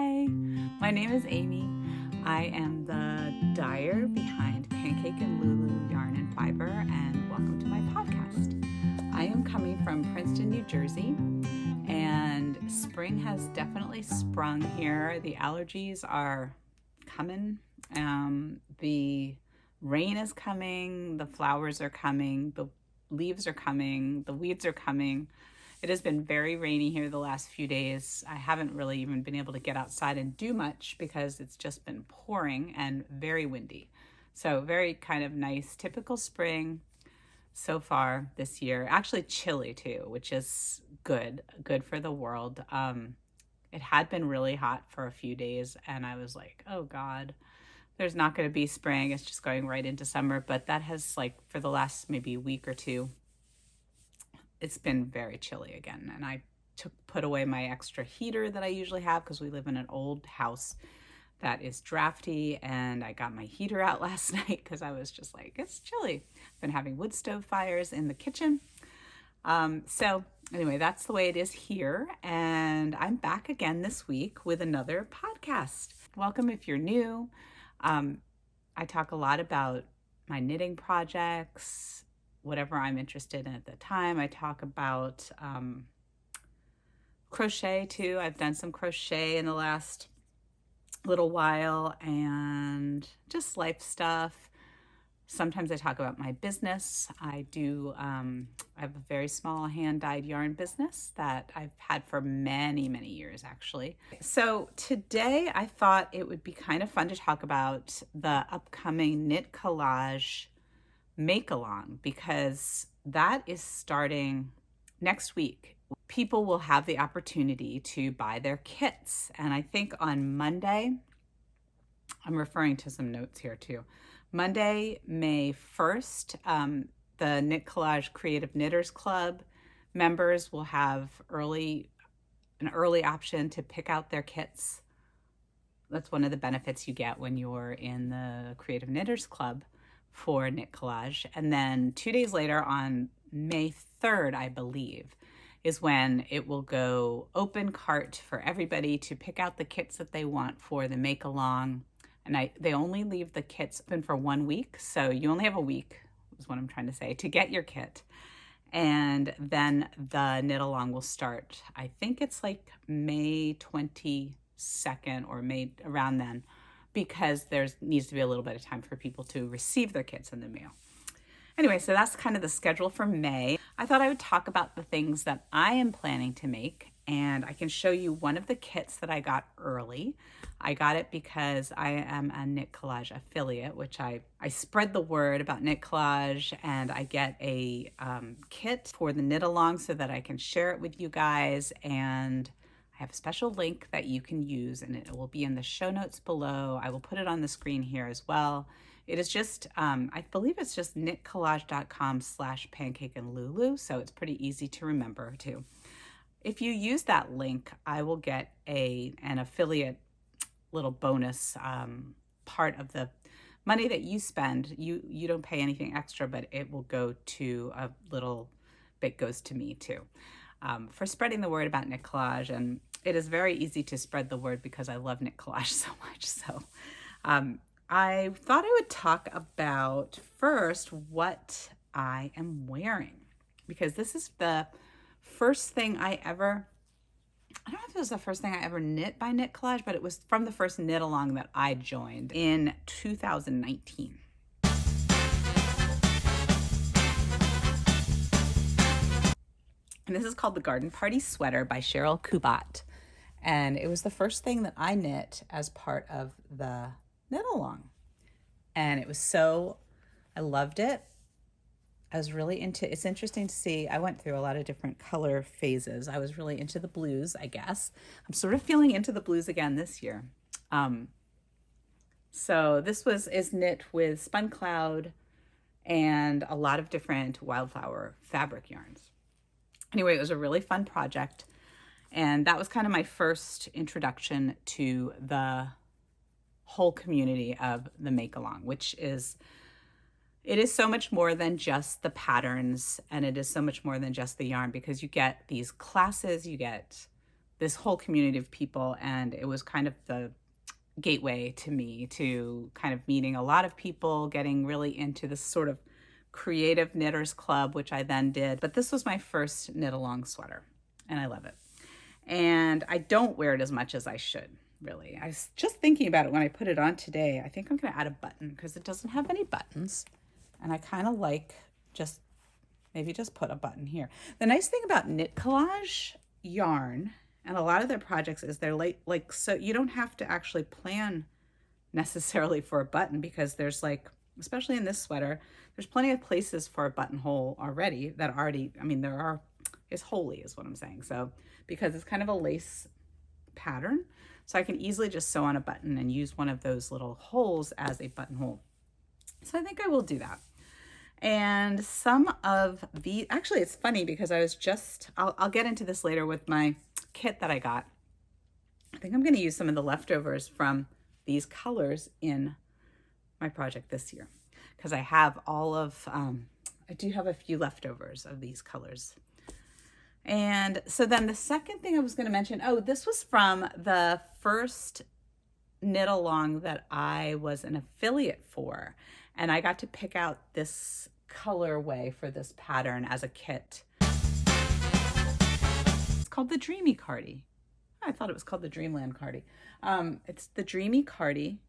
Hi, my name is Amy. I am the dyer behind Pancake and Lulu Yarn and Fiber, and welcome to my podcast. I am coming from Princeton, New Jersey, and spring has definitely sprung here. The allergies are coming. The rain is coming, the flowers are coming, the leaves are coming, the weeds are coming. It has been very rainy here the last few days. I haven't really even been able to get outside and do much because it's just been pouring and very windy. So very kind of nice, typical spring so far this year. Actually chilly too, which is good for the world. It had been really hot for a few days and I was like, oh God, there's not going to be spring. It's just going right into summer. But that has, like, for the last maybe week or two, it's been very chilly again. And I put away my extra heater that I usually have because we live in an old house that is drafty, and I got my heater out last night because I was just like, it's chilly. I've been having wood stove fires in the kitchen. So anyway, that's the way it is here. And I'm back again this week with another podcast. Welcome if you're new. I talk a lot about my knitting projects, whatever I'm interested in at the time. I talk about crochet too. I've done some crochet in the last little while, and just life stuff. Sometimes I talk about my business. I have a very small hand-dyed yarn business that I've had for many, many years, actually. So today I thought it would be kind of fun to talk about the upcoming Knit Collage MakeAlong, because that is starting next week. People will have the opportunity to buy their kits. And I think on Monday, I'm referring to some notes here too. Monday, May 1st, the Knit Collage Creative Knitters Club members will have an early option to pick out their kits. That's one of the benefits you get when you're in the Creative Knitters Club for Knit Collage. And then 2 days later, on May 3rd, I believe, is when it will go open cart for everybody to pick out the kits that they want for the MakeAlong. And they only leave the kits open for 1 week. So you only have a week, is what I'm trying to say, to get your kit. And then the knit along will start. I think it's like May 22nd or May, around then, because there needs to be a little bit of time for people to receive their kits in the mail. Anyway, so that's kind of the schedule for May. I thought I would talk about the things that I am planning to make, and I can show you one of the kits that I got early. I got it because I am a Knit Collage affiliate, which I spread the word about Knit Collage, and I get a kit for the knit along so that I can share it with you guys. And I have a special link that you can use, and it will be in the show notes below. I will put it on the screen here as well. It is just, I believe it's just knitcollage.com/pancake and Lulu, so it's pretty easy to remember too. If you use that link, I will get an affiliate little bonus part of the money that you spend. You don't pay anything extra, but it will go to a little bit, goes to me too, for spreading the word about Knit Collage. And it is very easy to spread the word because I love Knit Collage so much. So I thought I would talk about first what I am wearing, because this is the first thing I don't know if it was the first thing I ever knit by Knit Collage, but it was from the first knit along that I joined in 2019. And this is called the Garden Party Sweater by CHERYL KUBAT. And it was the first thing that I knit as part of the knit along. And it was I loved it. I was really into, it's interesting to see, I went through a lot of different color phases. I was really into the blues, I guess. I'm sort of feeling into the blues again this year. So this is knit with Spun Cloud and a lot of different wildflower fabric yarns. Anyway, it was a really fun project. And that was kind of my first introduction to the whole community of the MakeAlong, which is, it is so much more than just the patterns, and it is so much more than just the yarn, because you get these classes, you get this whole community of people, and it was kind of the gateway to me to kind of meeting a lot of people, getting really into this sort of creative knitters club, which I then did. But this was my first knit along sweater, and I love it. And I don't wear it as much as I should, really. I was just thinking about it when I put it on today. I think I'm going to add a button because it doesn't have any buttons, and I kind of like just maybe just put a button here. The nice thing about Knit Collage yarn and a lot of their projects is they're like so you don't have to actually plan necessarily for a button, because there's like, especially in this sweater, there's plenty of places for a buttonhole already that already, I mean, there are, it's holy is what I'm saying. So because it's kind of a lace pattern, so I can easily just sew on a button and use one of those little holes as a buttonhole. So I think I will do that. And some of the, actually it's funny because I was just, I'll get into this later with my kit that I got. I think I'm going to use some of the leftovers from these colors in my project this year, because I have all of, I do have a few leftovers of these colors. And so then the second thing I was going to mention, oh, this was from the first knit along that I was an affiliate for, and I got to pick out this colorway for this pattern as a kit. It's called the Dreamy Cardi. I thought it was called the Dreamland Cardi. It's the Dreamy Cardi.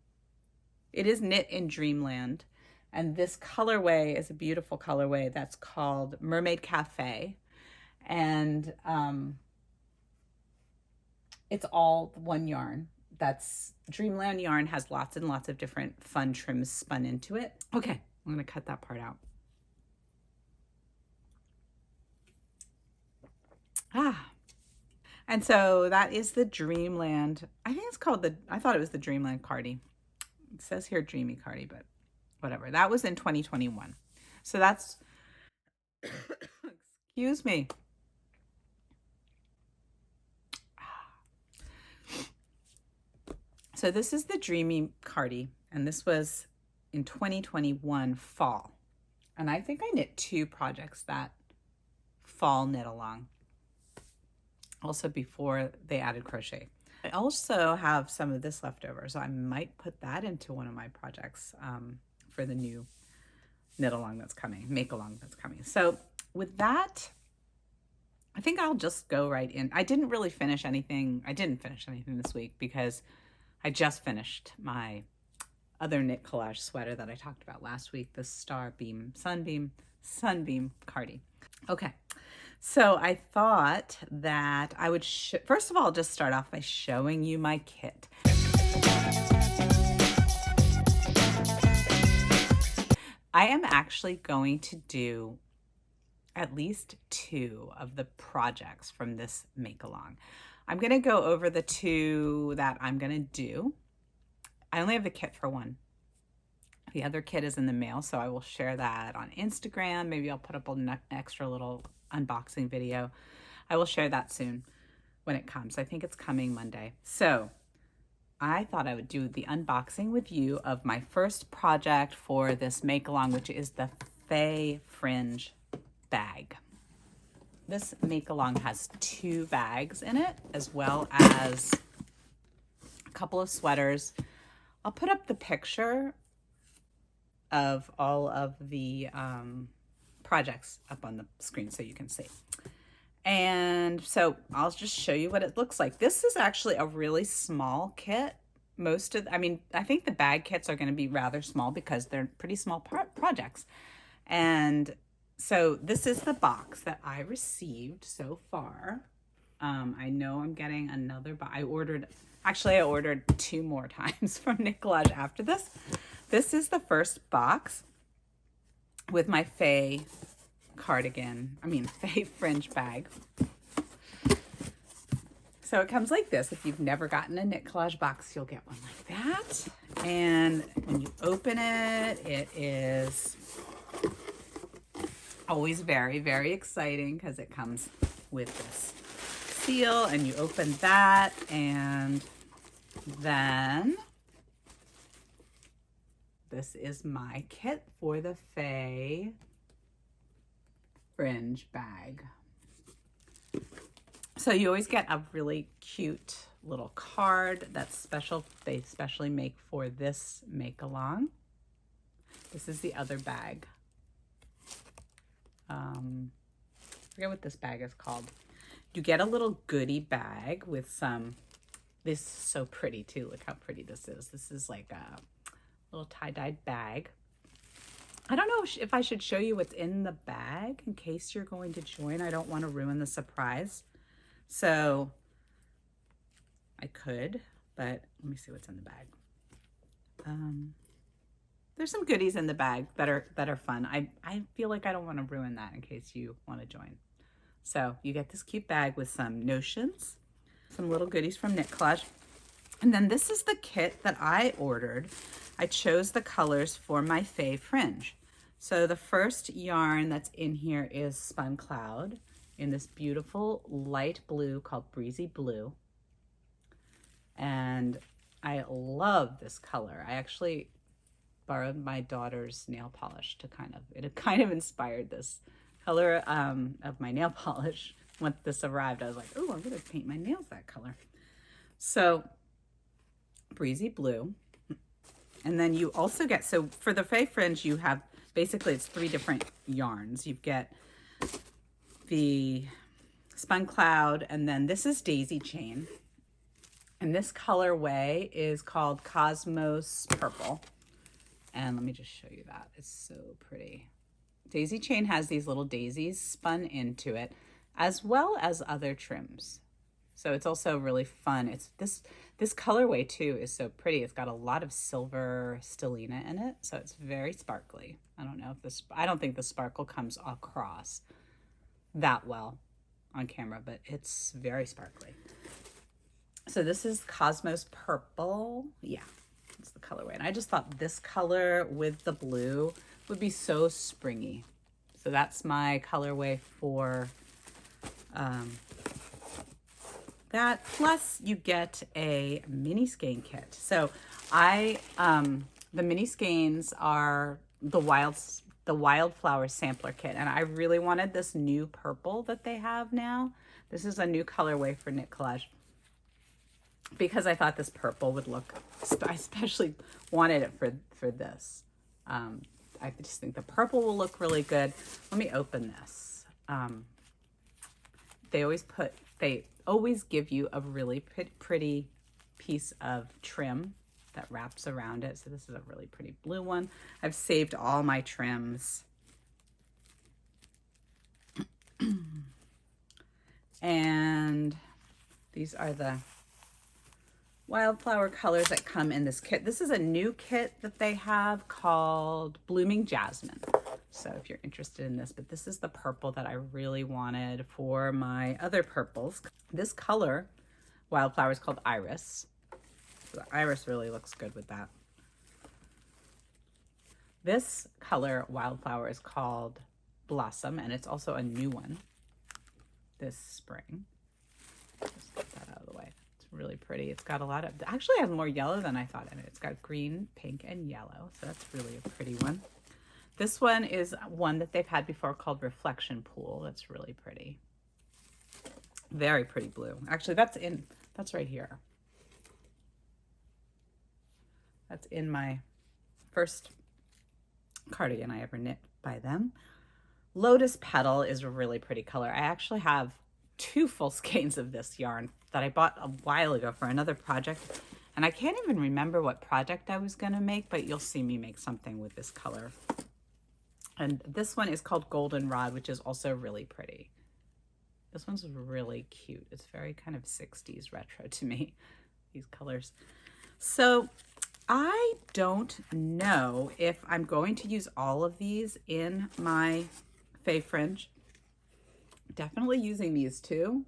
It is knit in Dreamland, and this colorway is a beautiful colorway that's called Mermaid Cafe, and it's all one yarn. That's Dreamland yarn, has lots and lots of different fun trims spun into it. Okay, I'm gonna cut that part out. And so that is the Dreamland. I think it's called the, I thought it was the Dreamland Cardi. It says here Dreamy Cardi, but whatever. That was in 2021. So that's, excuse me. So this is the Dreamy Cardi, and this was in 2021 fall. And I think I knit 2 projects that fall knit along, also before they added crochet. I also have some of this left over, so I might put that into one of my projects for the new knit along that's coming, make along that's coming. So with that, I think I'll just go right in. I didn't finish anything this week because I just finished my other knit collage sweater that I talked about last week, the Sunbeam Cardi. Okay, so I thought that I would first of all just start off by showing you my kit. I am actually going to do at least 2 of the projects from this make along. I'm going to go over the 2 that I'm going to do. I only have the kit for 1. The other kit is in the mail, so I will share that on Instagram. Maybe I'll put up an extra little unboxing video. I will share that soon when it comes. I think it's coming Monday. So I thought I would do the unboxing with you of my first project for this make along, which is the Faye Fringe bag. This make along has 2 bags in it, as well as a couple of sweaters. I'll put up the picture of all of the projects up on the screen so you can see. And so I'll just show you what it looks like. This is actually a really small kit. I think the bag kits are going to be rather small because they're pretty small projects. And so this is the box that I received so far. I know I'm getting another box. I ordered 2 more times from Knit Collage after this. This is the first box with my Faye Faye Fringe bag. So it comes like this. If you've never gotten a Knit Collage box, you'll get one like that. And when you open it, it is always very, very exciting because it comes with this seal, and you open that, and then this is my kit for the Faye Fringe bag. So you always get a really cute little card that's special. They specially make for this make-along. This is the other bag. I forget what this bag is called. You get a little goodie bag with some, this is so pretty too. Look how pretty this is. This is like a little tie-dyed bag. I don't know if I should show you what's in the bag in case you're going to join. I don't want to ruin the surprise. So I could, but let me see what's in the bag. There's some goodies in the bag that are fun. I feel like I don't want to ruin that in case you want to join. So you get this cute bag with some notions, some little goodies from Knit Collage. And then this is the kit that I ordered. I chose the colors for my Fave Fringe. So the first yarn that's in here is Spun Cloud in this beautiful light blue called Breezy Blue. And I love this color. I actually borrowed my daughter's nail polish to it kind of inspired this color of my nail polish. Once this arrived, I was like, oh, I'm gonna paint my nails that color. So Breezy Blue. And then you also get, so for the Fave Fringe, you have, basically it's 3 different yarns. You get the Spun Cloud, and then this is Daisy Chain. And this colorway is called Cosmos Purple. And let me just show you that. It's so pretty. Daisy Chain has these little daisies spun into it, as well as other trims. So it's also really fun. It's this colorway too is so pretty. It's got a lot of silver stellina in it, so it's very sparkly. I don't think the sparkle comes across that well on camera, but it's very sparkly. So this is Cosmos Purple. Yeah, it's the colorway. And I just thought this color with the blue would be so springy. So that's my colorway for that. Plus you get a mini skein kit. So the mini skeins are the Wildflower Sampler Kit, and I really wanted this new purple that they have now. This is a new colorway for Knit Collage because I thought this purple would look, I especially wanted it for this. I just think the purple will look really good. Let me open this. They always give you a really pretty piece of trim that wraps around it. So this is a really pretty blue one. I've saved all my trims. And these are the wildflower colors that come in this kit. This is a new kit that they have called Blooming Jasmine. So if you're interested in this, but this is the purple that I really wanted for my other purples. This color, wildflower, is called Iris. So the iris really looks good with that. This color, wildflower, is called Blossom, and it's also a new one this spring. Just get that out of the way. It's really pretty. It's got a lot of, actually has more yellow than I thought in it. It's got green, pink, and yellow. So that's really a pretty one. This one is one that they've had before called Reflection Pool. That's really pretty. Very pretty blue. Actually, that's right here. That's in my first cardigan I ever knit by them. Lotus Petal is a really pretty color. I actually have 2 full skeins of this yarn that I bought a while ago for another project. And I can't even remember what project I was gonna make, but you'll see me make something with this color. And this one is called Goldenrod, which is also really pretty. This one's really cute. It's very kind of 60s retro to me, these colors. So I don't know if I'm going to use all of these in my Fave Fringe. Definitely using these too,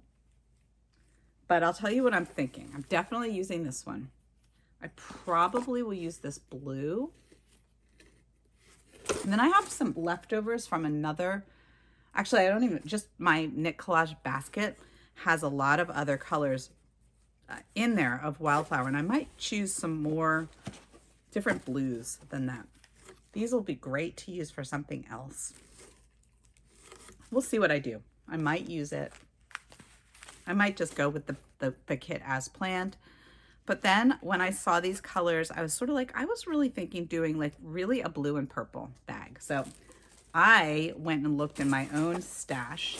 but I'll tell you what I'm thinking. I'm definitely using this one. I probably will use this blue. And then I have some leftovers from another, actually I don't even, just my Knit Collage basket has a lot of other colors in there of wildflower, and I might choose some more different blues than that. These will be great to use for something else. We'll see what I do. I might use it I might just go with the kit as planned. But then when I saw these colors, I was sort of like, I was really thinking doing like really a blue and purple bag. So I went and looked in my own stash.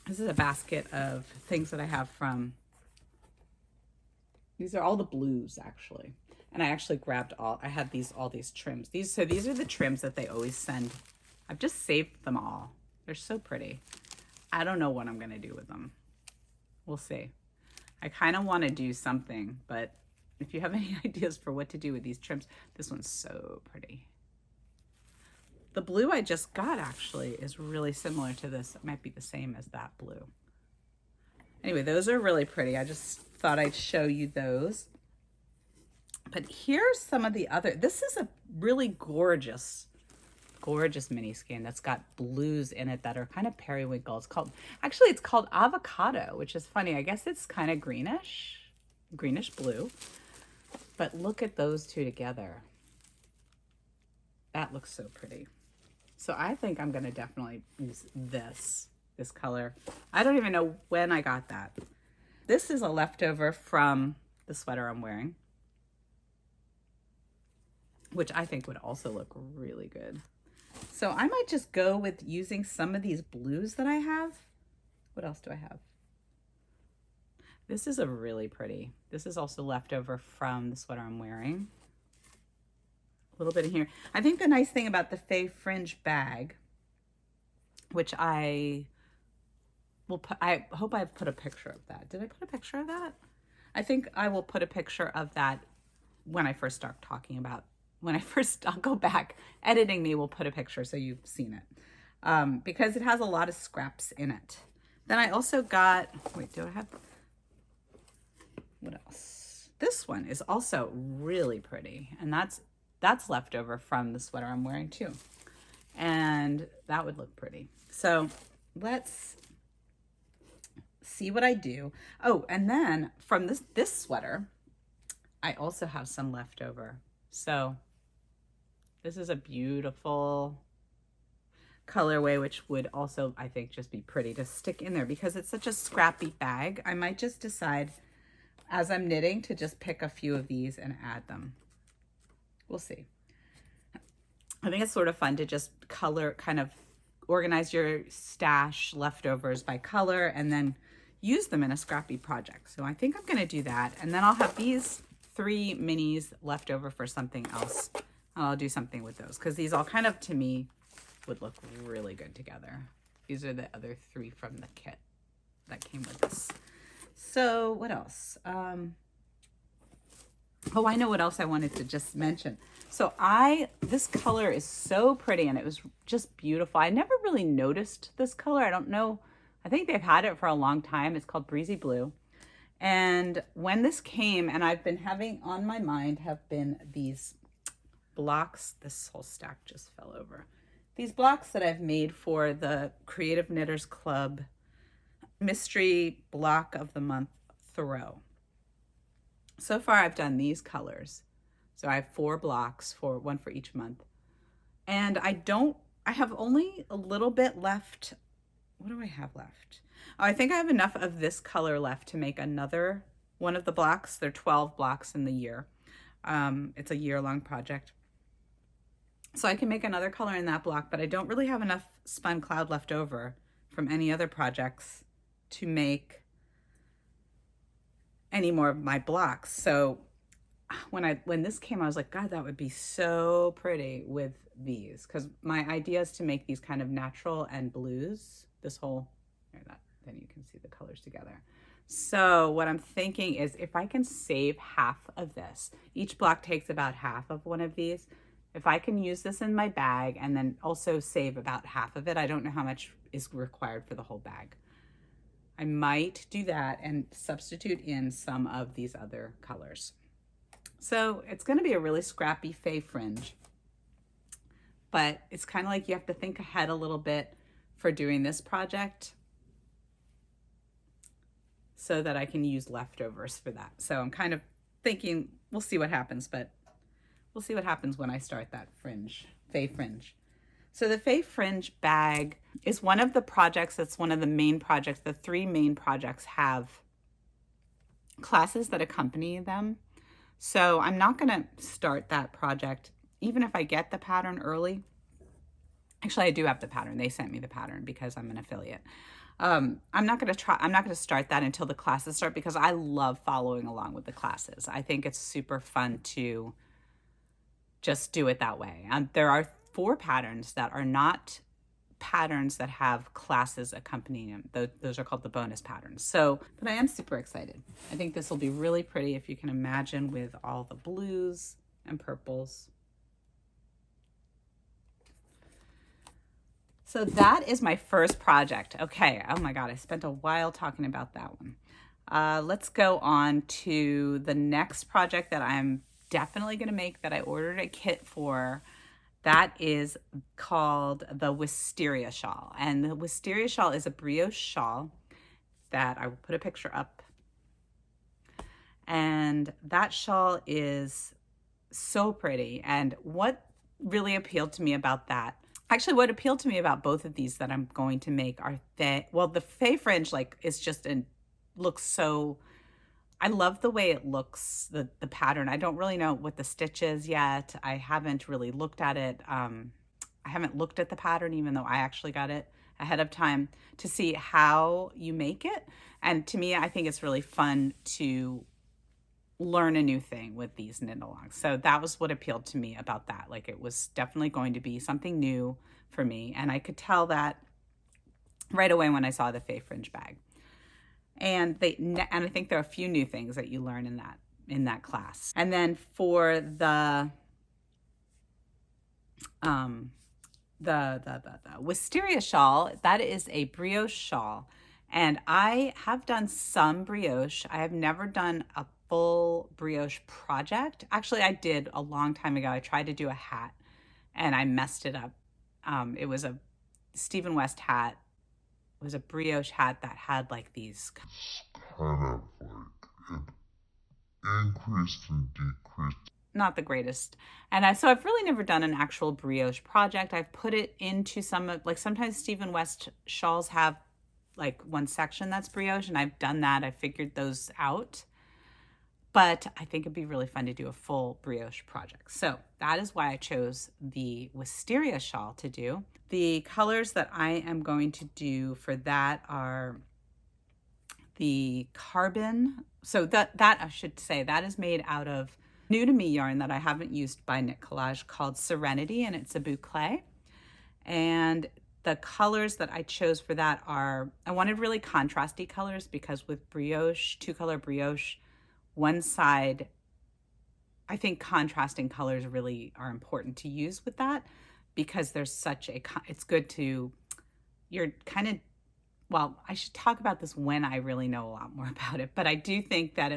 This is a basket of things that I have from, these are all the blues actually. And I actually grabbed I had all these trims. So these are the trims that they always send. I've just saved them all. They're so pretty. I don't know what I'm gonna do with them. We'll see. I kind of want to do something, but if you have any ideas for what to do with these trims, this one's so pretty. The blue I just got actually is really similar to this. It might be the same as that blue. Anyway, those are really pretty. I just thought I'd show you those. But here's some of the other, this is a really gorgeous mini skein that's got blues in it that are kind of periwinkle. It's called avocado, which is funny. I guess it's kind of greenish blue. But look at those two together. That looks so pretty. So I think I'm going to definitely use this color. I don't even know when I got that. This is a leftover from the sweater I'm wearing, which I think would also look really good. So I might just go with using some of these blues that I have. What else do I have? This is a really pretty. This is also leftover from the sweater I'm wearing. A little bit in here. I think the nice thing about the faux fringe bag, which I hope I've put a picture of that. Did I put a picture of that? I think I will put a picture of that when I first start talking about, I'll go back, editing me will put a picture so you've seen it. Because it has a lot of scraps in it. Then I also got, wait, do I have, what else? This one is also really pretty, and that's leftover from the sweater I'm wearing too. And that would look pretty. So let's see what I do. Oh, and then from this sweater, I also have some leftover. So this is a beautiful colorway, which would also, I think, just be pretty to stick in there because it's such a scrappy bag. I might just decide as I'm knitting to just pick a few of these and add them. We'll see. I think it's sort of fun to just color, kind of organize your stash leftovers by color and then use them in a scrappy project. So I think I'm going to do that. And then I'll have these 3 minis left over for something else. I'll do something with those because these all kind of, to me, would look really good together. These are the other 3 from the kit that came with this. So what else? Oh, I know what else I wanted to just mention. So this color is so pretty and it was just beautiful. I never really noticed this color. I don't know. I think they've had it for a long time. It's called Breezy Blue. And when this came, and I've been having on my mind have been these blocks. This whole stack just fell over. These blocks that I've made for the Creative Knitters Club Mystery Block of the Month Throw. So far I've done these colors. So I have 4 blocks, one for each month. And I have only a little bit left. What do I have left? Oh, I think I have enough of this color left to make another one of the blocks. There are 12 blocks in the year. It's a year-long project. So I can make another color in that block, but I don't really have enough spun cloud left over from any other projects to make any more of my blocks. So when this came, I was like, God, that would be so pretty with these, because my idea is to make these kind of natural and blues. This whole, then you can see the colors together. So what I'm thinking is if I can save half of this, each block takes about half of one of these. If I can use this in my bag and then also save about half of it, I don't know how much is required for the whole bag. I might do that and substitute in some of these other colors. So it's going to be a really scrappy faux fringe, but it's kind of like you have to think ahead a little bit for doing this project so that I can use leftovers for that. So I'm kind of thinking, we'll see what happens, but we'll see what happens when I start that fringe, faux fringe. So the Fae Fringe bag is one of the projects that's one of the main projects. The three main projects have classes that accompany them. So I'm not going to start that project, even if I get the pattern early. Actually, I do have the pattern. They sent me the pattern because I'm an affiliate. I'm not going to start that until the classes start because I love following along with the classes. I think it's super fun to just do it that way. There are 4 patterns that are not patterns that have classes accompanying them. Those are called the bonus patterns. So, but I am super excited. I think this will be really pretty, if you can imagine, with all the blues and purples. So that is my first project. Okay, oh my God, I spent a while talking about that one. Let's go on to the next project that I'm definitely gonna make, that I ordered a kit for. That is called the Wisteria Shawl. And the Wisteria Shawl is a brioche shawl that I will put a picture up. And that shawl is so pretty. And what really appealed to me about that, actually what appealed to me about both of these that I'm going to make are the Fae Fringe, like, is just looks so, I love the way it looks, the pattern. I don't really know what the stitch is yet. I haven't really looked at it. I haven't looked at the pattern, even though I actually got it ahead of time, to see how you make it. And to me, I think it's really fun to learn a new thing with these knit alongs. So that was what appealed to me about that. Like, it was definitely going to be something new for me. And I could tell that right away when I saw the Fae Fringe bag. And I think there are a few new things that you learn in that class. And then for the Wisteria shawl, that is a brioche shawl. And I have done some brioche. I have never done a full brioche project. Actually, I did a long time ago. I tried to do a hat and I messed it up. It was a Stephen West hat. It was a brioche hat that had like these kind of like increased and decreased. Not the greatest. And so I've really never done an actual brioche project. I've put it into some of, like, sometimes Stephen West shawls have like one section that's brioche, and I've done that. I figured those out. But I think it'd be really fun to do a full brioche project. So that is why I chose the Wisteria shawl to do. The colors that I am going to do for that are the carbon. So that I should say, that is made out of new to me yarn that I haven't used by Knit Collage, called Serenity, and it's a boucle. And the colors that I chose for that are, I wanted really contrasty colors, because with brioche, 2-color brioche, one side, I think contrasting colors really are important to use with that, because there's such a, it's good to, you're kind of, well, I should talk about this when I really know a lot more about it, but I do think that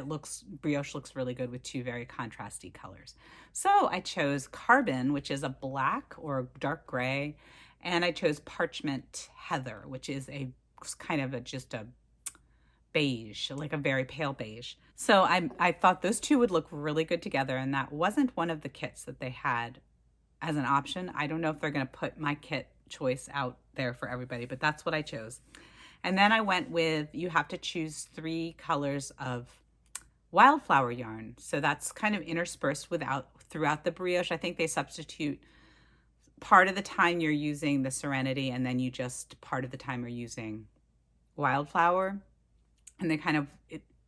brioche looks really good with 2 very contrasty colors. So I chose Carbon, which is a black or dark gray, and I chose Parchment Heather, which is kind of just a beige, like a very pale beige. So I thought those 2 would look really good together, and that wasn't one of the kits that they had as an option. I don't know if they're going to put my kit choice out there for everybody, but that's what I chose. And then I went with, you have to choose 3 colors of wildflower yarn. So that's kind of interspersed throughout the brioche. I think they substitute part of the time you're using the Serenity, and then part of the time you're using wildflower. And they kind of,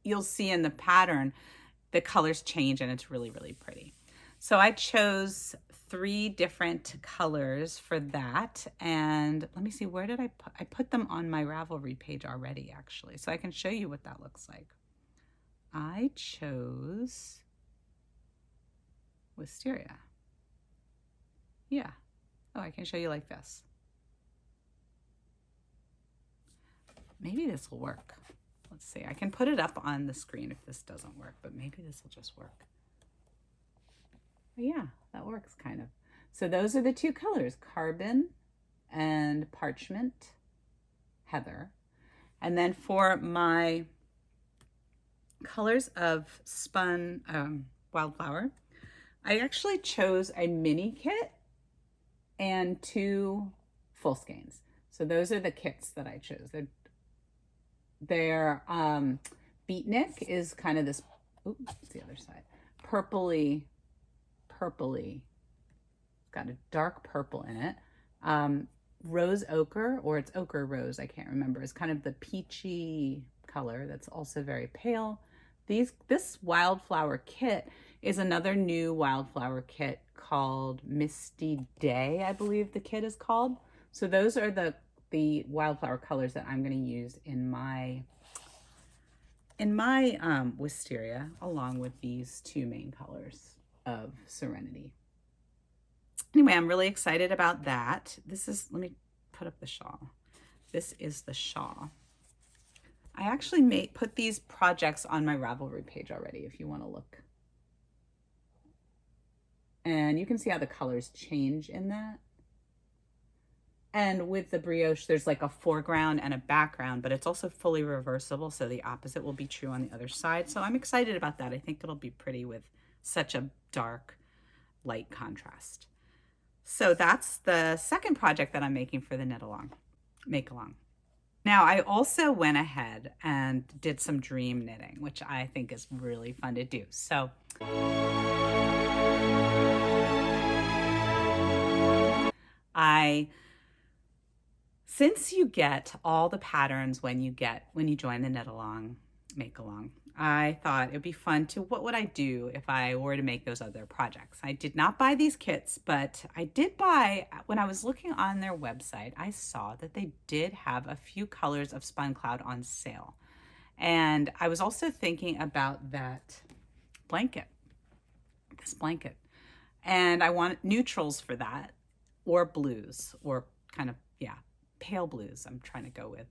you'll see in the pattern, the colors change, and it's really, really pretty. So I chose 3 different colors for that. And let me see, where did I put them on my Ravelry page already, actually. So I can show you what that looks like. I chose Wisteria. Yeah. Oh, I can show you like this. Maybe this will work. Let's see. I can put it up on the screen if this doesn't work, but maybe this will just work. But yeah, that works kind of. So those are the 2 colors, Carbon and Parchment Heather. And then for my colors of spun wildflower, I actually chose a mini kit and 2 full skeins. So those are the kits that I chose. They're Beatnik is kind of this, oops, it's the other side, purpley, got a dark purple in it. Rose ochre, or it's ochre rose, I can't remember, is kind of the peachy color that's also very pale. This wildflower kit is another new wildflower kit called Misty Day, I believe the kit is called. So those are the wildflower colors that I'm going to use in my wisteria, along with these 2 main colors of Serenity. Anyway, I'm really excited about that. This is, let me put up the shawl. This is the shawl. I actually put these projects on my Ravelry page already if you want to look. And you can see how the colors change in that. And with the brioche, there's like a foreground and a background, but it's also fully reversible, so the opposite will be true on the other side. So I'm excited about that. I think it'll be pretty with such a dark, light contrast. So that's the second project that I'm making for the Knit-along, Make-along. Now, I also went ahead and did some dream knitting, which I think is really fun to do. So since you get all the patterns when you join the Knit-along, Make-along, I thought it'd be fun to, what would I do if I were to make those other projects? I did not buy these kits, but I did buy, when I was looking on their website, I saw that they did have a few colors of Spun Cloud on sale. And I was also thinking about that blanket, this blanket. And I want neutrals for that, or blues, or kind of, yeah, pale blues I'm trying to go with.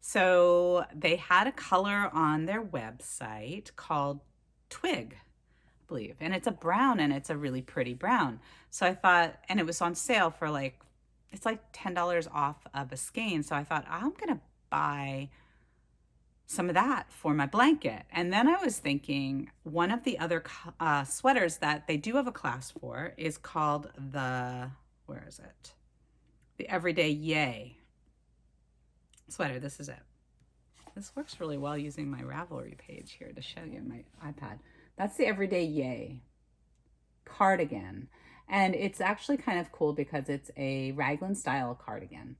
So they had a color on their website called Twig, I believe. And it's a brown, and it's a really pretty brown. So I thought, and it was on sale for like, it's like $10 off of a skein. So I thought, I'm going to buy some of that for my blanket. And then I was thinking, one of the other sweaters that they do have a class for is called the, where is it? The Everyday Yay sweater. This is it. This works really well using my Ravelry page here to show you my iPad. That's the Everyday Yay cardigan. And it's actually kind of cool because it's a raglan style cardigan.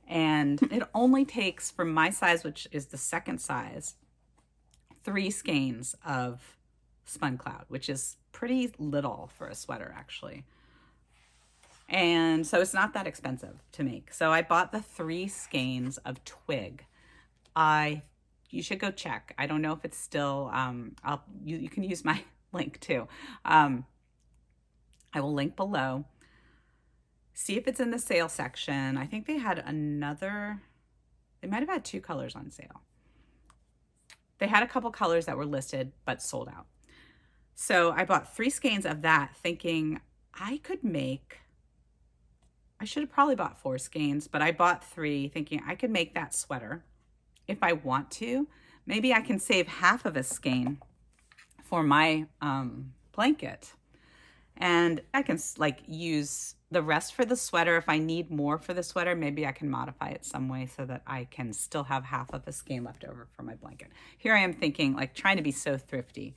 And it only takes, for my size, which is the second size, 3 skeins of Spun Cloud, which is pretty little for a sweater actually. And so it's not that expensive to make. So I bought the 3 skeins of Twig. You should go check. I don't know if it's still, you can use my link too. I will link below. See if it's in the sale section. I think they had they might have had 2 colors on sale. They had a couple colors that were listed, but sold out. So I bought 3 skeins of that thinking I should have probably bought 4 skeins, but I bought 3 thinking I could make that sweater if I want to. Maybe I can save half of a skein for my blanket. And I can like use the rest for the sweater. If I need more for the sweater, maybe I can modify it some way so that I can still have half of a skein left over for my blanket. Here I am thinking, like, trying to be so thrifty.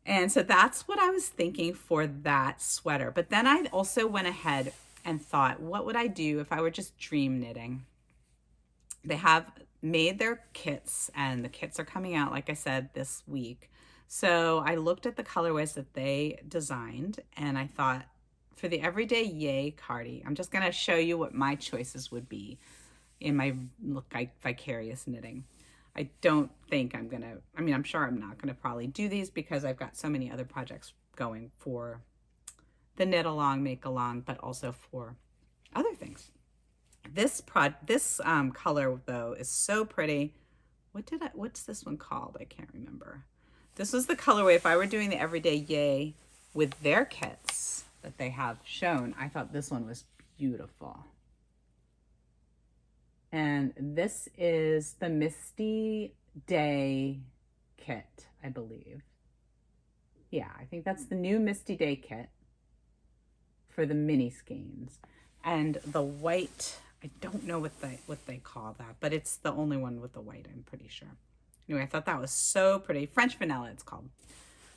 And so that's what I was thinking for that sweater. But then I also went ahead and thought, what would I do if I were just dream knitting? They have made their kits, and the kits are coming out, like I said, this week. So I looked at the colorways that they designed, and I thought, for the Everyday Yay cardi, I'm just going to show you what my choices would be in my vicarious knitting. I don't think I'm going to, I'm sure I'm not going to probably do these because I've got so many other projects going for the Knit-along, Make-along, but also for other things. This color though is so pretty. What's this one called? I can't remember. This was the colorway. If I were doing the Everyday Yay with their kits that they have shown, I thought this one was beautiful. And this is the Misty Day kit, I believe. Yeah, I think that's the new Misty Day kit for the mini skeins. And the white, I don't know what they call that, but it's the only one with the white, I'm pretty sure. Anyway, I thought that was so pretty. French Vanilla, it's called.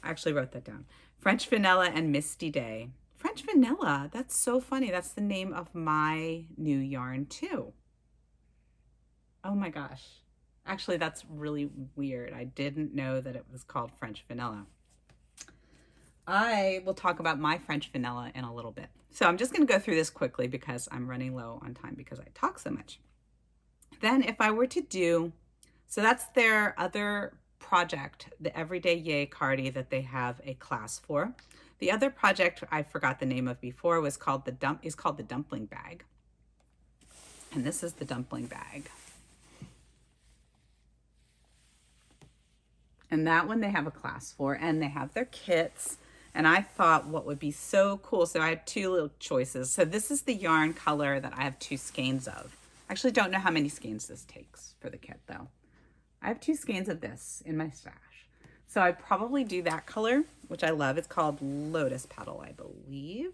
I actually wrote that down. French Vanilla and Misty Day. French Vanilla, that's so funny. That's the name of my new yarn too. Oh my gosh. Actually, that's really weird. I didn't know that it was called French Vanilla. I will talk about my French Vanilla in a little bit. So I'm just going to go through this quickly because I'm running low on time because I talk so much. Then if I were to do, so that's their other project, the Everyday Yay Cardi that they have a class for. The other project I forgot the name of before was called the Dumpling Bag. And this is the Dumpling Bag. And that one they have a class for, and they have their kits. And I thought what would be so cool. So I had two little choices. So this is the yarn color that I have 2 skeins of. I actually don't know how many skeins this takes for the kit though. I have 2 skeins of this in my stash. So I'd probably do that color, which I love. It's called Lotus Petal, I believe.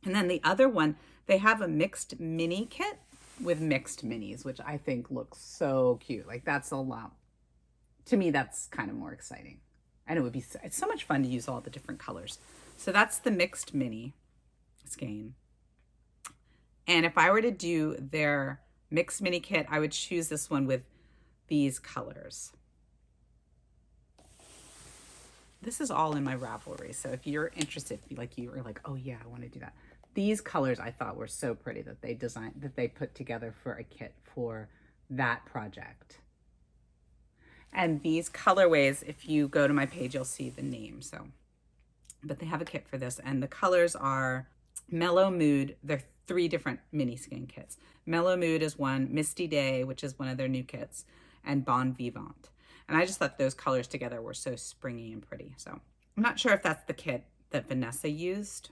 And then the other one, they have a mixed mini kit with mixed minis, which I think looks so cute. Like that's a lot. To me, that's kind of more exciting. And it's so much fun to use all the different colors. So that's the mixed mini skein. And if I were to do their mixed mini kit, I would choose this one with these colors. This is all in my Ravelry. So if you're interested, like you were like, oh yeah, I want to do that. These colors I thought were so pretty that they put together for a kit for that project. And these colorways, if you go to my page, you'll see the name. So, but they have a kit for this, and the colors are Mellow Mood. They're 3 different mini skein kits. Mellow Mood is one, Misty Day, which is one of their new kits, and Bon Vivant. And I just thought those colors together were so springy and pretty. So I'm not sure if that's the kit that Vanessa used.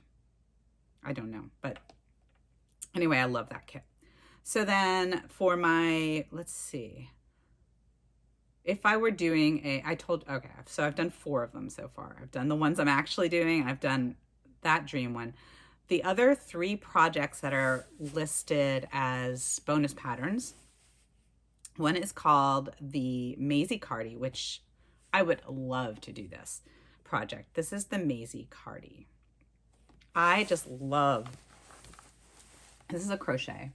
I don't know, but anyway, I love that kit. So then for my, let's see. If I were doing okay, so I've done 4 of them so far. I've done the ones I'm actually doing. I've done that dream one. The other 3 projects that are listed as bonus patterns, one is called the Maisie Cardi, which I would love to do this project. This is the Maisie Cardi. I just love, this is a crochet.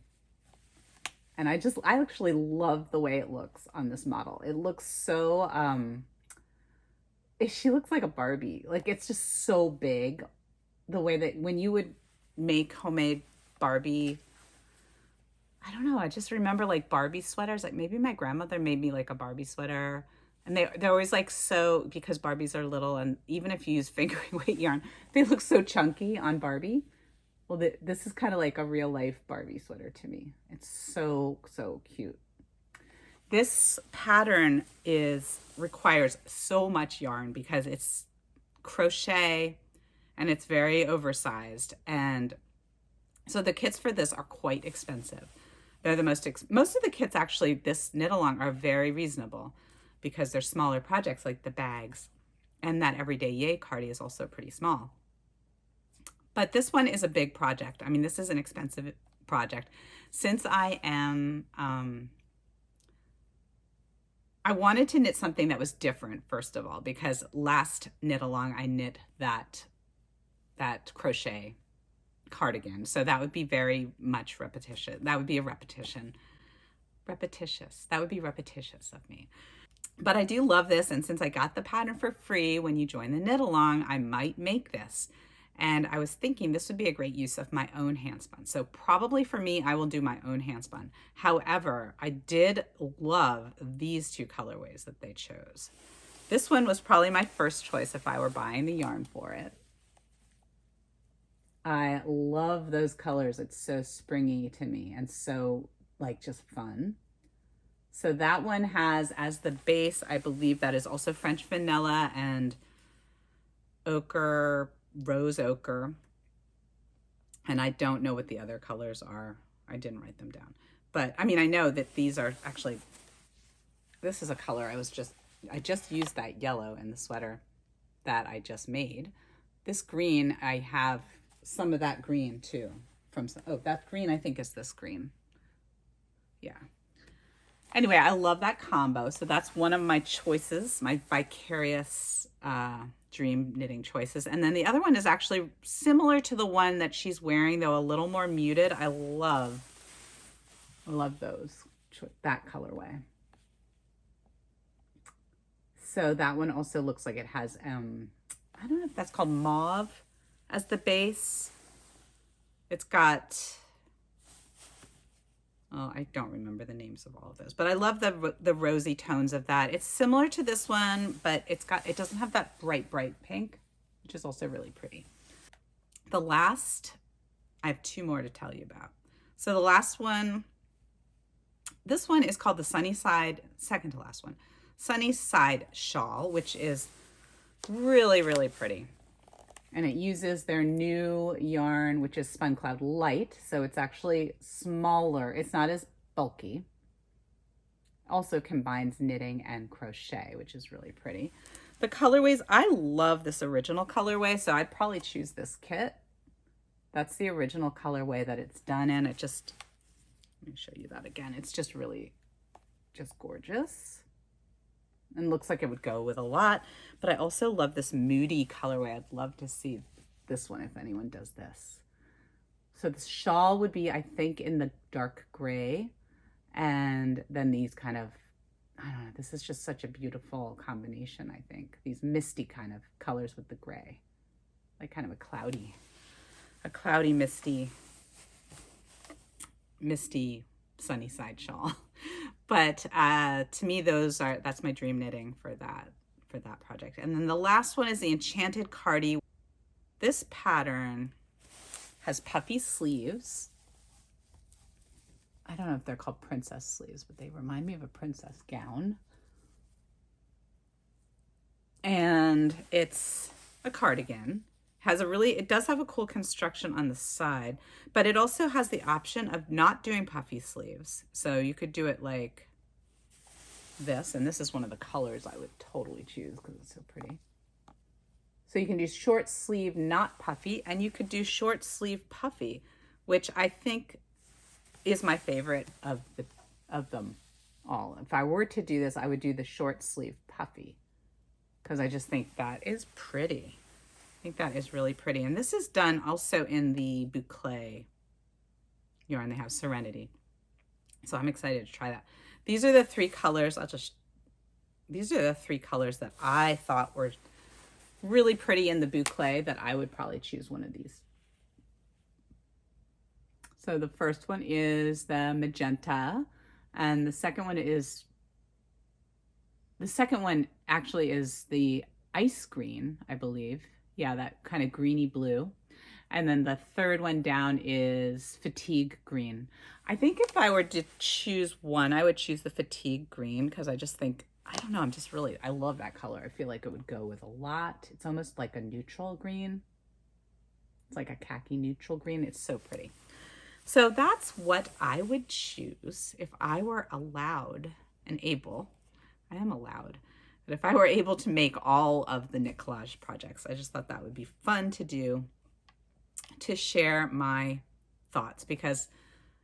And I actually love the way it looks on this model. It looks so, she looks like a Barbie. Like it's just so big. The way that when you would make homemade Barbie, I don't know. I just remember like Barbie sweaters. Like maybe my grandmother made me like a Barbie sweater. And they're always like so, because Barbies are little, and even if you use fingering weight yarn, they look so chunky on Barbie. Well, this is kind of like a real life Barbie sweater to me. It's so, so cute. This pattern requires so much yarn because it's crochet and it's very oversized. And so the kits for this are quite expensive. They're the most of the kits actually, this knit along, are very reasonable because they're smaller projects like the bags. And that Everyday Yay Cardi is also pretty small. But this one is a big project. I mean, this is an expensive project. Since I am, I wanted to knit something that was different, first of all, because last knit along, I knit that crochet cardigan. So that would be very much repetition. That would be a repetition. Repetitious. That would be repetitious of me. But I do love this. And since I got the pattern for free when you join the knit along, I might make this. And I was thinking this would be a great use of my own handspun. So probably for me, I will do my own handspun. However, I did love these 2 colorways that they chose. This one was probably my first choice if I were buying the yarn for it. I love those colors. It's so springy to me and so like just fun. So that one has as the base, I believe that is also French Vanilla and ochre, rose ochre, and I don't know what the other colors are. I didn't write them down, but I mean, I know that these are actually, this is a color I just used that yellow in the sweater that I just made, This green, I have some of that green too. From some, oh, that green I think is this green. Yeah. Anyway, I love that combo. So that's one of my choices, my vicarious dream knitting choices. And then the other one is actually similar to the one that she's wearing, though a little more muted. I love those, that colorway. So that one also looks like it has, I don't know if that's called mauve as the base. It's got, oh, I don't remember the names of all of those, but I love the rosy tones of that. It's similar to this one, but it doesn't have that bright pink, which is also really pretty. The last, I have two more to tell you about. So the last one, this one is called the Sunny Side, second to last one, Sunny Side Shawl, which is really, really pretty. And it uses their new yarn, which is Spun Cloud Light. So it's actually smaller. It's not as bulky. Also combines knitting and crochet, which is really pretty. The colorways, I love this original colorway, so I'd probably choose this kit. That's the original colorway that it's done in. It just, let me show you that again. It's just really, just gorgeous. And looks like it would go with a lot, but I also love this moody colorway. I'd love to see this one if anyone does this. So the shawl would be, I think, in the dark gray, and then these kind of, I don't know, this is just such a beautiful combination, I think. These misty kind of colors with the gray, like kind of a cloudy, misty sunny side shawl. But to me, that's my dream knitting for that project. And then the last one is the Enchanted Cardi. This pattern has puffy sleeves. I don't know if they're called princess sleeves, but they remind me of a princess gown. And it's a cardigan. It does have a cool construction on the side, but it also has the option of not doing puffy sleeves. So you could do it like this, and this is one of the colors I would totally choose because it's so pretty. So you can do short sleeve, not puffy, and you could do short sleeve puffy, which I think is my favorite of them all. If I were to do this, I would do the short sleeve puffy because I just think that is pretty. I think that is really pretty. And this is done also in the boucle yarn. They have Serenity. So I'm excited to try that. These are the three colors. These are the three colors that I thought were really pretty in the boucle that I would probably choose one of these. So the first one is the magenta, and the second one actually is the ice green, I believe. Yeah, that kind of greeny blue. And then the third one down is fatigue green. I think if I were to choose one, I would choose the fatigue green because I just think, I don't know, I love that color. I feel like it would go with a lot. It's almost like a neutral green. It's like a khaki neutral green. It's so pretty. So that's what I would choose if I were allowed and able. I am allowed. But if I were able to make all of the Knit Collage projects, I just thought that would be fun to do, to share my thoughts, because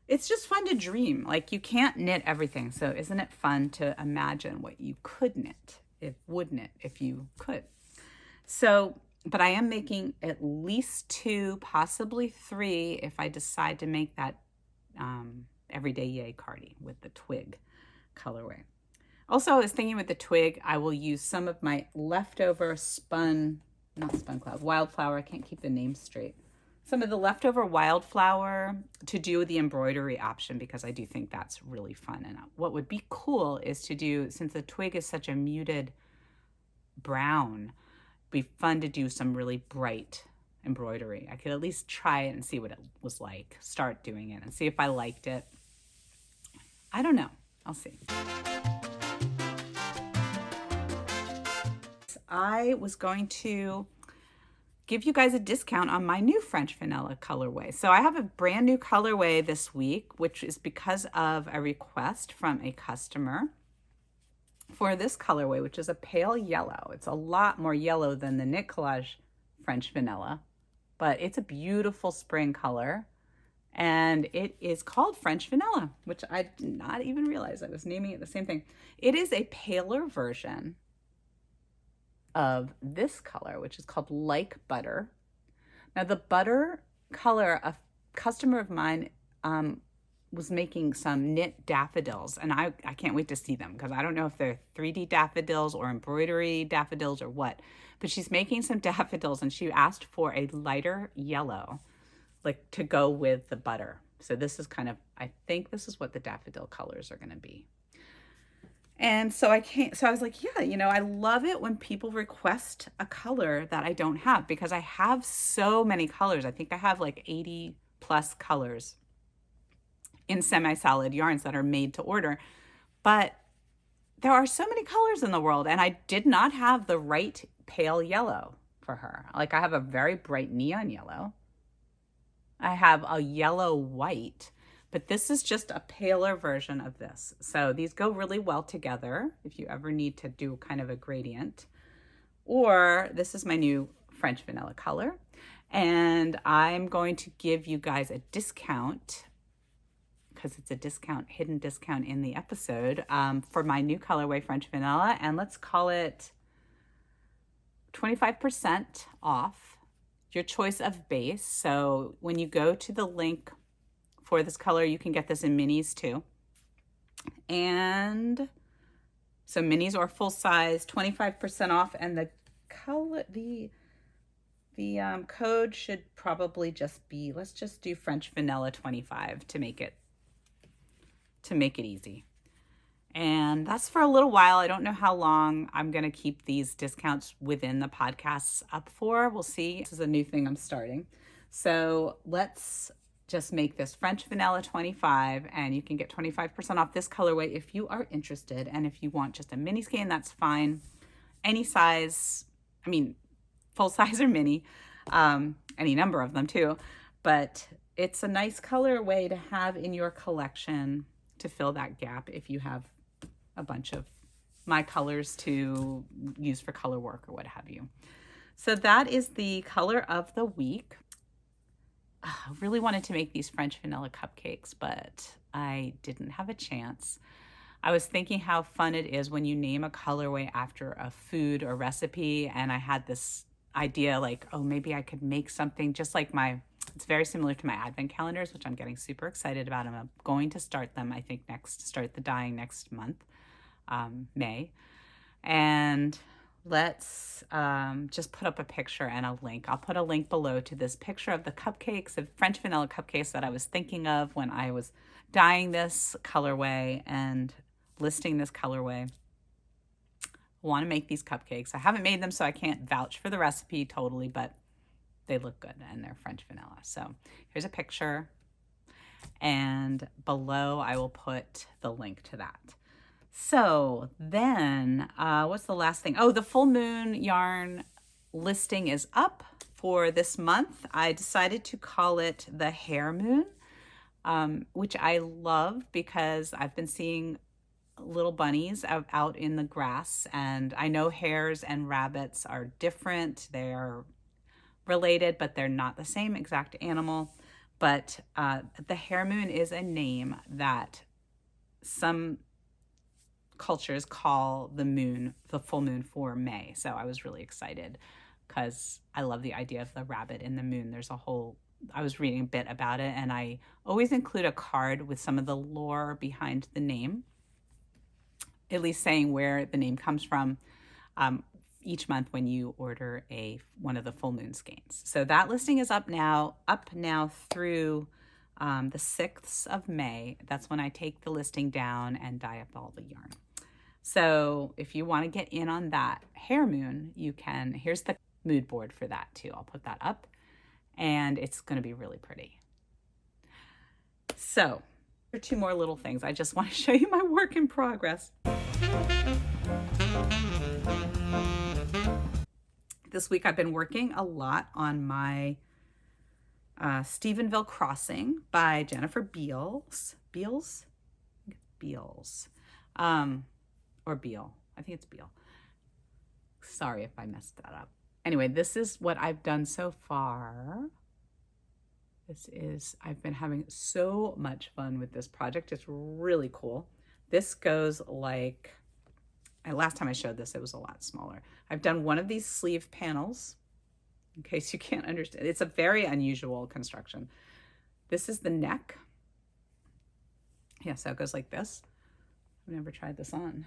it's just fun to dream. Like, you can't knit everything. So isn't it fun to imagine what you could knit, if you could? So, but I am making at least 2, possibly 3, if I decide to make that Everyday Yay Cardi with the twig colorway. Also, I was thinking with the twig, I will use some of my leftover wildflower. I can't keep the name straight. Some of the leftover wildflower to do the embroidery option, because I do think that's really fun. And what would be cool is to do, since the twig is such a muted brown, it'd be fun to do some really bright embroidery. I could at least try it and see what it was like, start doing it and see if I liked it. I don't know. I'll see. I was going to give you guys a discount on my new French vanilla colorway. So I have a brand new colorway this week, which is because of a request from a customer for this colorway, which is a pale yellow. It's a lot more yellow than the Knit Collage French Vanilla, but it's a beautiful spring color. And it is called French Vanilla, which I did not even realize I was naming it the same thing. It is a paler version of this color, which is called Like Butter. Now, the butter color, a customer of mine was making some knit daffodils, and I can't wait to see them because I don't know if they're 3D daffodils or embroidery daffodils or what, but she's making some daffodils, and she asked for a lighter yellow, like to go with the butter. So this is kind of, I think this is what the daffodil colors are going to be. And so I was like, yeah, you know, I love it when people request a color that I don't have, because I have so many colors. I think I have like 80 plus colors in semi-solid yarns that are made to order. But there are so many colors in the world, and I did not have the right pale yellow for her. Like, I have a very bright neon yellow. I have a yellow white, but this is just a paler version of this. So these go really well together if you ever need to do kind of a gradient. Or this is my new French Vanilla color. And I'm going to give you guys a discount, because it's a discount, hidden discount in the episode, for my new colorway French Vanilla. And let's call it 25% off your choice of base. So when you go to the link for this color, you can get this in minis too. And so minis or full size, 25% off. And the color, the code should probably just be, let's just do French Vanilla 25 to make it easy. And that's for a little while. I don't know how long I'm going to keep these discounts within the podcasts up for. We'll see. This is a new thing I'm starting. So let's just make this French Vanilla 25, and you can get 25% off this colorway if you are interested. And if you want just a mini skein, that's fine. Any size, I mean, full size or mini, any number of them too. But it's a nice colorway to have in your collection to fill that gap if you have a bunch of my colors to use for color work or what have you. So that is the color of the week. I really wanted to make these French Vanilla cupcakes, but I didn't have a chance. I was thinking how fun it is when you name a colorway after a food or recipe, and I had this idea like, oh, maybe I could make something just like it's very similar to my advent calendars, which I'm getting super excited about. I'm going to start them, I think, start the dyeing next month, May. And let's just put up a picture and a link. I'll put a link below to this picture of the cupcakes, the French Vanilla cupcakes that I was thinking of when I was dyeing this colorway and listing this colorway. I want to make these cupcakes. I haven't made them, so I can't vouch for the recipe totally, but they look good and they're French Vanilla. So here's a picture, and below I will put the link to that. So then, what's the last thing? Oh, the full moon yarn listing is up for this month. I decided to call it the Hare Moon, which I love because I've been seeing little bunnies out in the grass, and I know hares and rabbits are different. They're related, but they're not the same exact animal. But the Hare Moon is a name that some cultures call the full moon for May. So I was really excited because I love the idea of the rabbit in the moon. I was reading a bit about it, and I always include a card with some of the lore behind the name, at least saying where the name comes from, each month when you order one of the full moon skeins. So that listing is up now through the 6th of May. That's when I take the listing down and dye up all the yarn. So if you want to get in on that Hare Moon, you can. Here's the mood board for that too. I'll put that up, and it's going to be really pretty. So there are two more little things. I just want to show you my work in progress. This week I've been working a lot on my Stephenville Crossing by Jennifer Beals. Or Beal. I think it's Beal. Sorry if I messed that up. anyway, this is what I've done so far. I've been having so much fun with this project. It's really cool. This goes like, last time I showed this, it was a lot smaller. I've done one of these sleeve panels, in case you can't understand. It's a very unusual construction. This is the neck. Yeah, so it goes like this. I've never tried this on.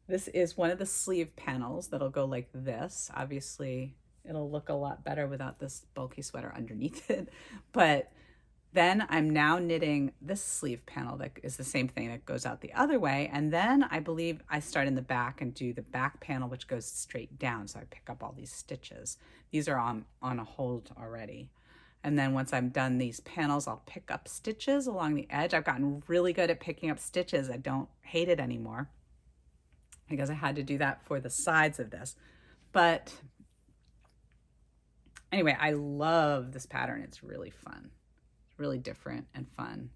This is one of the sleeve panels that'll go like this. Obviously, it'll look a lot better without this bulky sweater underneath it. But then I'm now knitting this sleeve panel that is the same thing that goes out the other way. And then I believe I start in the back and do the back panel, which goes straight down. So I pick up all these stitches. These are on a hold already. And then once I'm done these panels, I'll pick up stitches along the edge. I've gotten really good at picking up stitches. I don't hate it anymore because I had to do that for the sides of this. But anyway, I love this pattern. It's really fun. It's really different and fun.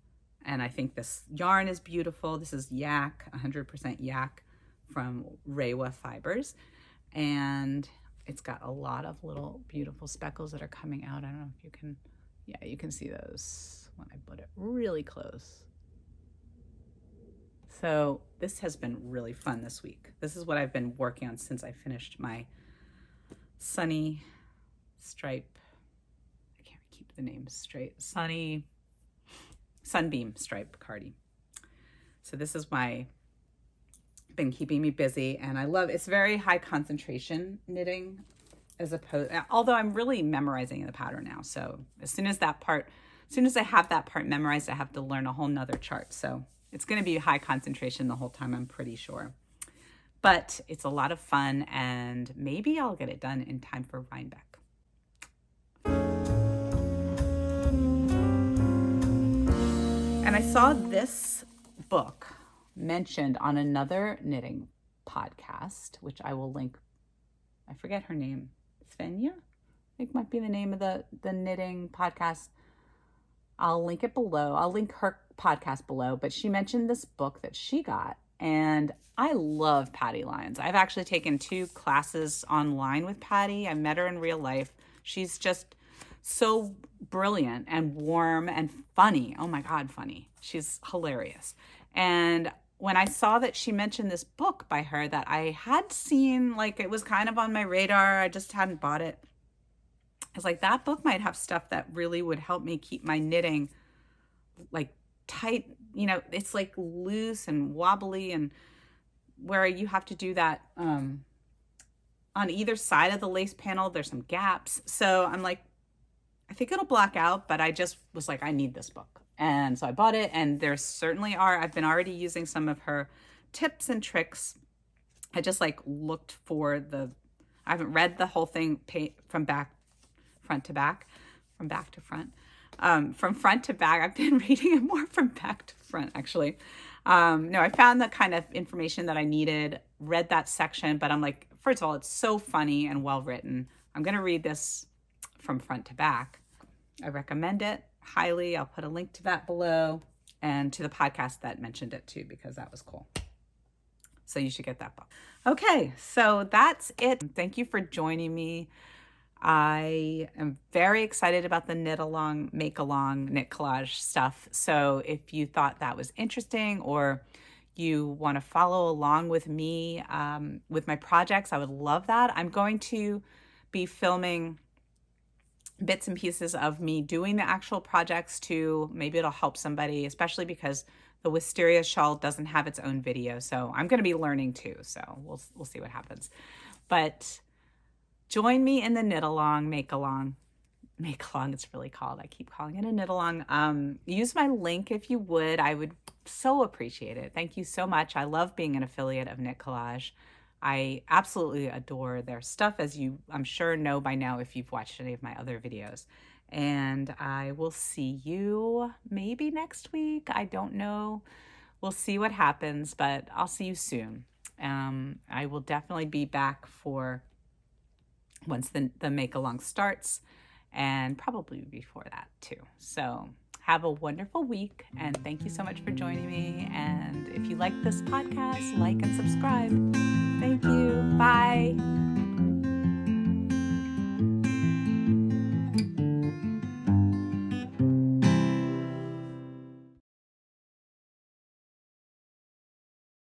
And I think this yarn is beautiful. This is yak, 100% yak from Reiwa Fibers. And it's got a lot of little beautiful speckles that are coming out. I don't know if you can, yeah, you can see those when I put it really close. So this has been really fun this week. This is what I've been working on since I finished my Sunny stripe. I can't keep the name straight. Sunbeam stripe cardi. So this is been keeping me busy, and I love, it's very high concentration knitting although I'm really memorizing the pattern now. So as soon as I have that part memorized, I have to learn a whole nother chart. So it's going to be high concentration the whole time, I'm pretty sure. But it's a lot of fun, and maybe I'll get it done in time for Rhinebeck. And I saw this book mentioned on another knitting podcast, which I will link. I forget her name. Svenja, I think might be the name of the knitting podcast. I'll link it below. I'll link her podcast below, but she mentioned this book that she got, and I love Patty Lyons. I've actually taken 2 classes online with Patty. I met her in real life. She's just so brilliant and warm and funny. Oh my God, funny. She's hilarious. And when I saw that she mentioned this book by her that I had seen, like it was kind of on my radar, I just hadn't bought it. I was like, that book might have stuff that really would help me keep my knitting like tight. You know, it's like loose and wobbly, and where you have to do that on either side of the lace panel, there's some gaps. So I'm like, I think it'll block out, but I just was like, I need this book. And so I bought it, and there certainly are, I've been already using some of her tips and tricks. I just like looked for I haven't read the whole thing from front to back. From front to back. I've been reading it more from back to front, actually. No, I found the kind of information that I needed, read that section, but I'm like, first of all, it's so funny and well written. I'm going to read this from front to back. I recommend it highly. I'll put a link to that below, and to the podcast that mentioned it too, because that was cool. So you should get that book. Okay, so that's it. Thank you for joining me. I am very excited about the MakeAlong, Knit Collage stuff. So if you thought that was interesting, or you want to follow along with me with my projects, I would love that. I'm going to be filming bits and pieces of me doing the actual projects too. Maybe it'll help somebody, especially because the wisteria shawl doesn't have its own video. So I'm going to be learning too. So we'll see what happens. But join me in the MakeAlong, it's really called. I keep calling it a knit-along. Use my link if you would. I would so appreciate it. Thank you so much. I love being an affiliate of Knit Collage. I absolutely adore their stuff, as you, I'm sure, know by now if you've watched any of my other videos. And I will see you maybe next week. I don't know. We'll see what happens, but I'll see you soon. I will definitely be back for once the MakeAlong starts, and probably before that too. So have a wonderful week, and thank you so much for joining me. And if you like this podcast, like and subscribe.